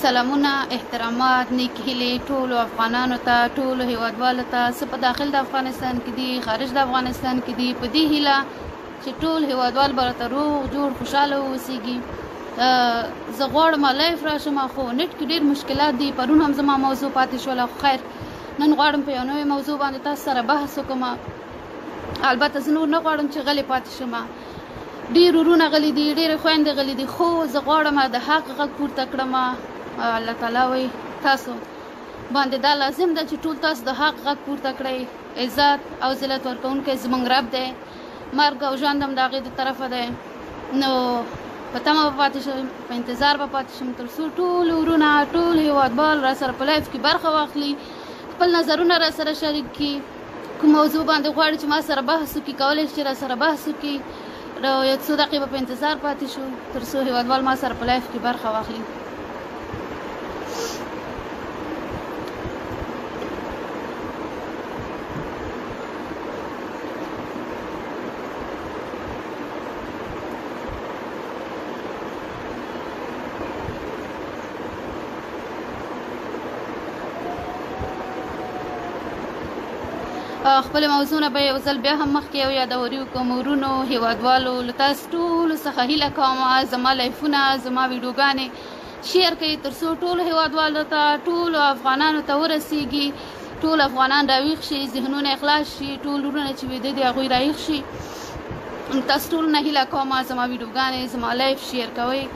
سلامونه، احترامات، نیک هیلې ټولو افغانانو ته، ټولو هیوادوالو ته، څه په داخل د افغانستان کې دي، خارج د افغانستان کې دي، په دې هیله چې ټول هیوادوال به راته روغ جوړ خوشحاله واوسیږي. زه غواړم لایف راشم، خو نت کې ډېر مشکلات دي. پرون هم زما موضوع پاتې شوله، خو خیر نن غواړم په یو نوې موضوع باندې تاسو سره بحث وکړم. البته زه نور نه غواړم چې غلې پاتې شم. ډېر ورونه غلي دي، ډېرې خویندې غلي دي، خو زه غواړم د حق غږ پورته کړم. الله تعالی وایي تاسو باندې دا لازم ده چې ټول تاسو د حق غږ پورته کړئ. عزت او ذلت ورکوونکی زموږ رب دی، مرګ او ژوند هم د هغې د طرفه دی. نو په تمه به پاتې شم، په انتظار به پاتې شم تر څو ټول ورونه، ټول هیوادوال را سره په لایف کې برخه واخلي، خپل نظرونه را سره شریک کړي. کوم موضوع باندې غواړي چې ما سره بحث وکړي، کولی شي را سره بحث وکړي. یو څو دقیقې به په انتظار پاتې شو تر څو هیوادوال ما سره په لایف کې برخه واخلي. خپل موضوعونه به یو ځل بیا هم مخکې یو یادوري وکړم. ورونو، هیوادوالو، له تاسو ټولو څخه هیله کوم زما لایفونه، زما ویډیوګانې شیر کړئ تر څو ټولو هیوادوالو ته، ټولو افغانانو ته ورسیږي. ټول افغانان راویښ شي، ذهنونه اخلاص شي، ټول ورونه چې ویده دي هغوی راویښ شي. تاسو ټولو نه هیله کوم زما ویډیوګانې، زما لایف شیر کوئ.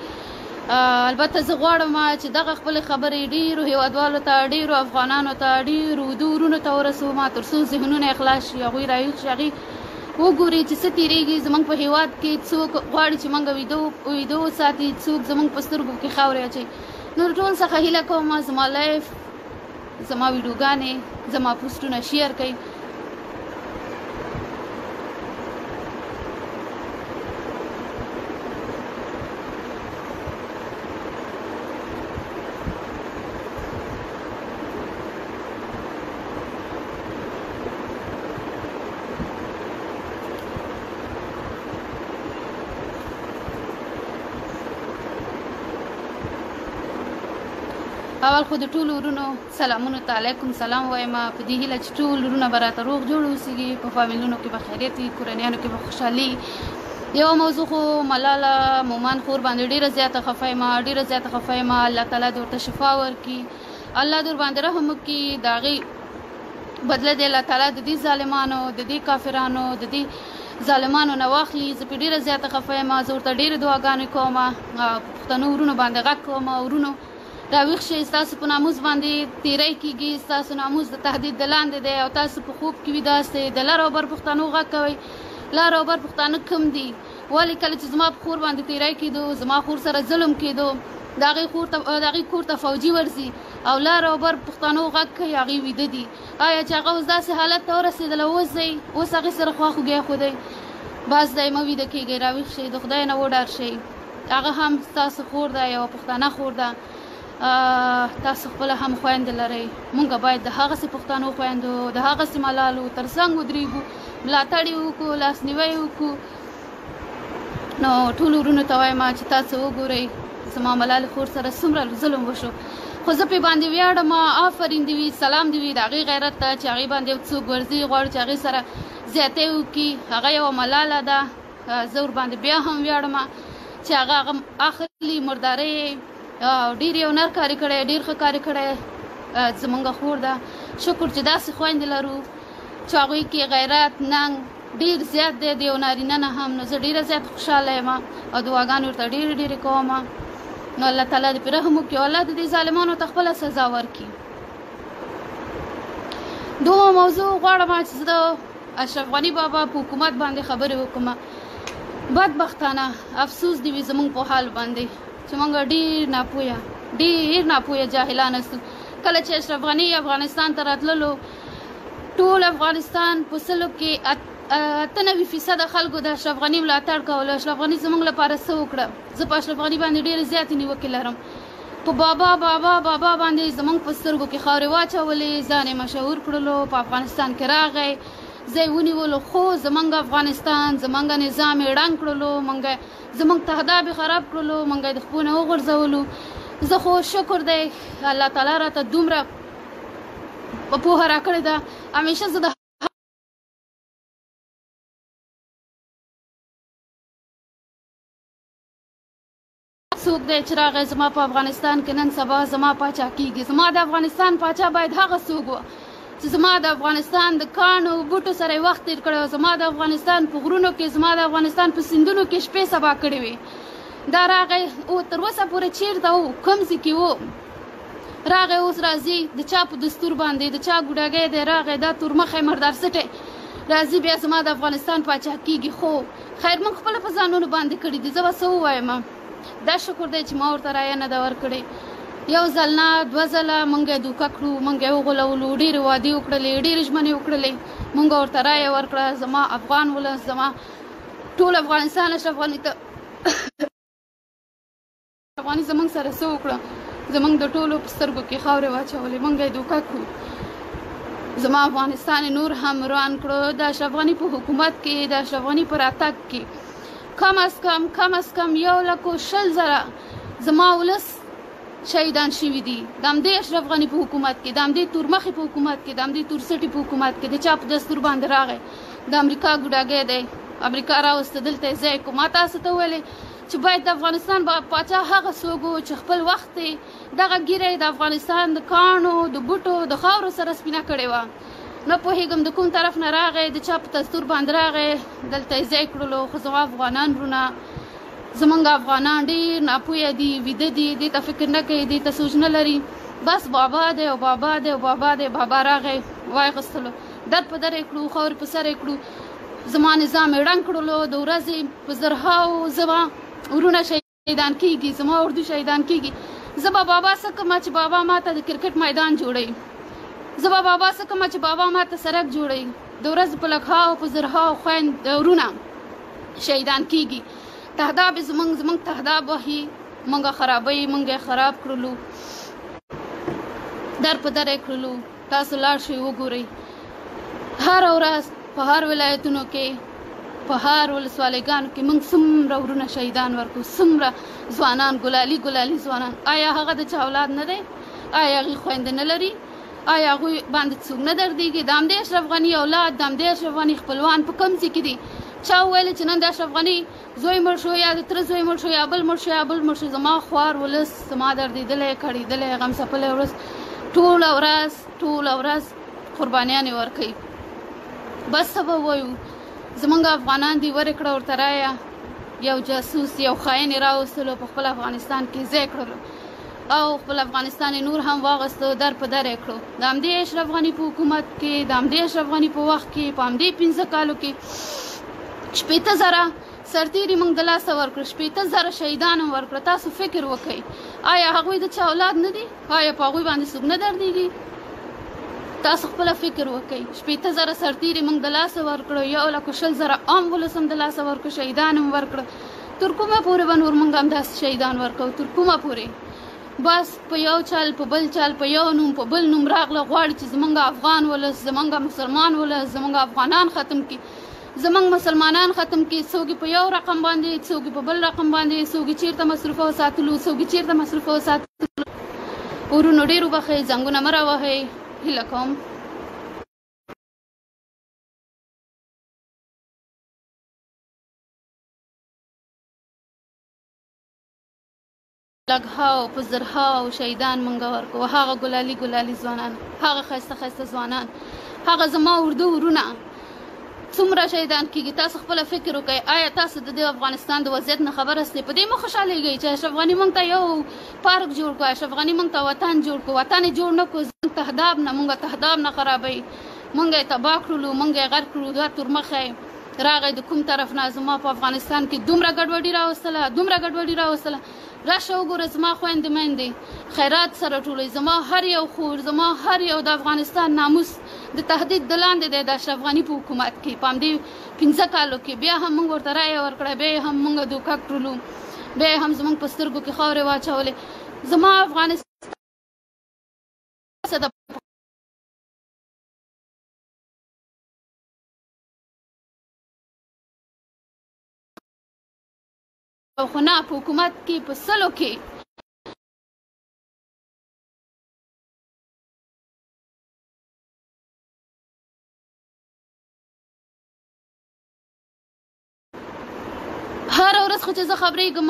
البته زه غواړم چې دغه خپلې خبرې ډېرو هیوادوالو ته، ډېرو افغانانو ته، ډېرو ورونو ته ورسوم تر څو ذهنونه اخلاص شي، هغوی راویښ شي، هغوی وګوري چې څه تېرېږي زموږ په هیواد کې. څوک غواړي چې موږ ویده وساتي، څوک زموږ په سترګو کې خاورې اچوي. نو ټول څخه هیله کوم زما لایف، زما ویډیوګانې، زما پوسټونه شیر کړئ. اول خو د ټولو ورونو سلامونو ته علیکم سلام وایم، په دې هیله چې ټول ورونه به راته روغ جوړ اوسیږي، په فامیلونو کې به خیریت وي، کورنیانو کې به خوشحالي. یو موضوع خو ملاله مومن خور باندې ډېره زیاته خفه یم، ډېره زیاته خفه یم. الله تعالی دې ورته شفا ورکړي، الله دې ورباندې رحم وکړي، د هغې بدله دې الله تعالی د دې ظالمانو، د دې کافرانو، د دې ظالمانو نه واخلي. زه پرې ډېره زیاته خفه یم، زه ورته ډېرې دعاګانې کوم، پښتنو ورونو باندې غږ کوم. ورونو راویښ شئ، ستاسو په ناموس باندې تیری کېږي، ستاسو ناموس د تهدید د لاندې دی او تاسو په خوب کې ویده استئ. د لر او بر پښتنو غږ کوئ. لر او بر پښتانه کم دي؟ ولې کله چې زما په خور باندې تیری کېدو، زما خور سره ظلم کېدو، د هغې کور ته فوجي ورځي او لر او بر پښتنو غږ کوي، هغې ویده دي. آیا چې هغه اوس داسې حالت ته ورسېدله، اوس دی اوس هغې سره خواخوږی خودی؟ بس دی، مه ویده کېږئ، راویښ شئ، د خدای نه وډار شئ. هغه هم ستاسو خور ده، یوه پښتانه خور ده. تاسو خپله هم خویندې لرئ. موږ باید د هغسې پښتنو خویندو، د هغسې ملالو تر څنګ ودرېږو، ملاتړ یې وکړو، لاسنیوی یې وکړو. نو ټولو ورونو ته وایم چې تاسو وګورئ زما ملالې خور سره څومره ظلم وشو، خو زه پرې باندې ویاړم. آفرین دې وي، سلام دې وي د هغې غیرت ته چې هغې باندې یو څوک ورځي، غواړي چې هغې سره زیاتی وکړي. هغه یوه ملاله ده، زه ورباندې بیا هم ویاړم چې هغه اخلي مردارۍ ډېر یو نر کاري کړی، ډېر ښه کاري کړی. زموږ خور ده، شکر چې داسې خویندې لرو چې هغوی کې غیرت، ننګ ډېر زیات دی، د یو نارینه نه هم. نو زه ډېره زیات خوشحاله یم او دعاګانې ورته ډېرې ډېرې کوم. نو الله تعالی دې پرې رحم وکړي او الله دې ظالمانو ته خپله سزا ورکړي. دومره موضوع غواړم چې زه د اشرف غني بابا په حکومت باندې خبرې وکړم. بدبختانه افسوس دې وي زموږ په حال باندې چې موږ ډېر ناپوهه جاهلان استو. کله چې اشرف غني افغانستان ته راتللو، ټول افغانستان په سلو کې 98% خلکو د اشرف غني ملاتړ کولو. اشرف غني زموږ لپاره څه وکړه؟ زه په اشرف غني باندې ډېرې زیاتې نیوکې لرم. په بابا باندې زموږ په سترګو کې خاورې واچولې، ځان یې مشهور کړلو، په افغانستان کې راغی، ځای ونیولو، خو زموږ افغانستان، زموږ نظام یې ړنګ کړلو، زموږ تهداب یې خراب کړلو، موږ یې د خپو نه وغورځولو. زه خو شکر دی الله تعالی راته دومره پوهه راکړې ده. همیشه زه د څوک دی چې راغی زما په افغانستان کې نن سبا زما پاچا کیږي. زما د افغانستان پاچا باید هغه څوک و چې زما د افغانستان د کاڼو بوټو سره یې وخت تېر کړی و، زما د افغانستان په غرونو کې، زما د افغانستان په سیندونو کې شپې سبا کړې وي. دا راغی او تر اوسه پورې چېرته و، کوم ځای کې و راغی، اوس راځي د چا په دستور باندې د چا ګوډاګی دی راغی، دا تورمخی مردار سټی راځي بیا زما د افغانستان پاچا کیږي. خو خیر موږ خپله په ځانونو باندې کړي دي. زه به څه ووایم؟ دا شکر دی چې ما ورته رایه نه ده ورکړې. یو ځل نه دوه ځله موږ یې دوکه کړو، موږ یې وغولولو، ډېرې وعدې وکړلې، ډېرې ژمنې وکړلې، موږ ورته رایه ورکړه. زما افغان ولس، زما ټول افغانستان اشرف غني ته افغاني زموږ سره څه وکړه، زموږ د ټولو په سترګو کې خاورې واچولې، موږ یې دوکه کړو. زما افغانستان نور هم روان کړو. د اشرف غني په حکومت کې، د اشرف غني په راتګ کې کم از کم 1,20,000 زما ولس شهیدان شوي دي. د همدې اشرف غني په حکومت کې، د همدې تورمخي په حکومت کې، د همدې تورسټي په حکومت کې د چا په دستور باندې راغی؟ د امریکا ګوډاګی دی، امریکا راوسته دلته یې ځای کو. ما تاسو ته ویلې چې باید د افغانستان پاچا هغه څوک و چې خپل وخت یې دغه ږیره د افغانستان د کاڼو د بوټو د خاورو سره سپینه کړې وه. نه پوهېږم د کوم طرف نه راغی، د چا په دستور باندې راغی، دلته یې ځای کړلو. خو زما افغانان وروڼه، زمونږ افغانان ډېر ناپوهه دي، ویده دي، دې ته فکر نه کوي، دې ته سوچ نه لري. بس بابا دی او بابا دی او بابا دی. بابا راغی وایغستلو، در په در یې کړو، خاورې په سر یې کړو، زما نظام یې ړنګ کړلو. د ورځې په زرهاو زما وروڼه شهیدان کېږي، زما اردو شهیدان کېږي. زه به بابا څه کومه چې بابا ما ته د کرکټ میدان جوړوي، زه به بابا څه کومه چې بابا ما ته سړک جوړوي. د ورځې په لکهاو په زرهاو خویند وروڼه شهیدان کېږي. تهداب یې زمونږ تهداب وهي، موږ خرابوي، موږ یې خراب کړلو، در په در یې کړلو. تاسو لاړ شئ وګورئ، هره ورځ په هر ولایتونو کې، په هر ولسوالیګانو کې موږ څومره وروڼه شهیدان ورکړو، څومره ځوانان ګلالي ځوانان. آیا هغه د چا اولاد نه دی؟ آیا هغې خویندې نه لري؟ آیا هغوی باندې څوک نه دردېږي؟ د همدې اشرف غني اولاد، د همدې اشرف غني خپلوان په کوم ځای کې دي؟ چا وویل چې نن د اشرف غني زوی مړ شو، یا د تره زوی مړ شو، یا بل مړ شو، یا بل مړ شو؟ زما خوار ولس، زما دردېدلی کړېدلی غم څپلی ولس ټوله ورځ قربانیانې ورکوي. بس څه به ووایو؟ زمونږ افغانان دي ورې کړه ورته رایه، یو جاسوس یو خاین یې راوستلو، په خپل افغانستان کې ځای کړلو او خپل افغانستان یې نور هم واغستو، در په در یې کړو. د همدې اشرف غني په حکومت کې، د همدې اشرف غني په وخت کې، په همدې 15 کالو کې 60,000 سرتیري موږ د لاسه ورکړو، 60,000 شهیدان هم ورکړه. تاسو فکر وکئ، آیا هغوی د چا اولاد نه دي؟ آیا په هغوی باندې څوک نه دردېږي؟ تاسو خپله فکر وکئ. 60,000 سرتیري موږ د لاسه ورکړو، 1,20,000 عام ولس هم د لاسه ورکړو، شهیدان هم ورکړه. تر کومه پورې به نور موږ همداسې شهیدان ورکوو؟ تر کومه پورې؟ بس په یو چل په بل چل، په یو نوم په بل نوم راغله، غواړي چې زمونږ افغان ولس، زمونږ مسلمان ولس، زمونږ افغانان ختم کړي، زمونږ مسلمانان ختم کړي. څوک په یو رقم باندې، څوک په بل رقم باندې، څوک چیرته مصروفه وساتلو، څوک چیرته مصروفه وساتلو. ورونو ډېر وبښئ، زنګونه مه راوهئ، هیله کوم. لږهاو په زرهاو شهیدان موږ ورکوو، هغه ګلالي ځوانان، هغه ښایسته ځوانان، هغه زما اردو ورونه څومره شهیدان کېږي. تاسو خپله فکر وکړئ. آیا تاسو د دې افغانستان د وضعیت نه خبر استئ؟ په دې مه خوشحالېږئ چې اشرف غني موږ ته یو پارک جوړ کړو، اشرف غني موږ ته وطن جوړ کړو. وطن یې جوړ نه کړو، زموږ تهداب نه خرابوي، موږ یې تباه کړلو، موږ یې غرق کړو. دا تورمخی راغی د کوم طرف نه زما په افغانستان کې دومره ګډوډي راوستله. راشه وګوره زما خویندې میندې خیرات سره ټولوي، زما هر یو خور، زما هر یو د افغانستان ناموس د تهدید د لاندې دی د اشرف غني په حکومت کې. په همدې 15 کالو کې بیا هم موږ ورته رایه ورکړه، بیا هم موږ دوکه کړلو، بیا هم زموږ په سترګو کې خاورې واچولې. زما افغانستان خو نه په حکومت کې په سلو کې څخه چې زه خبرېږم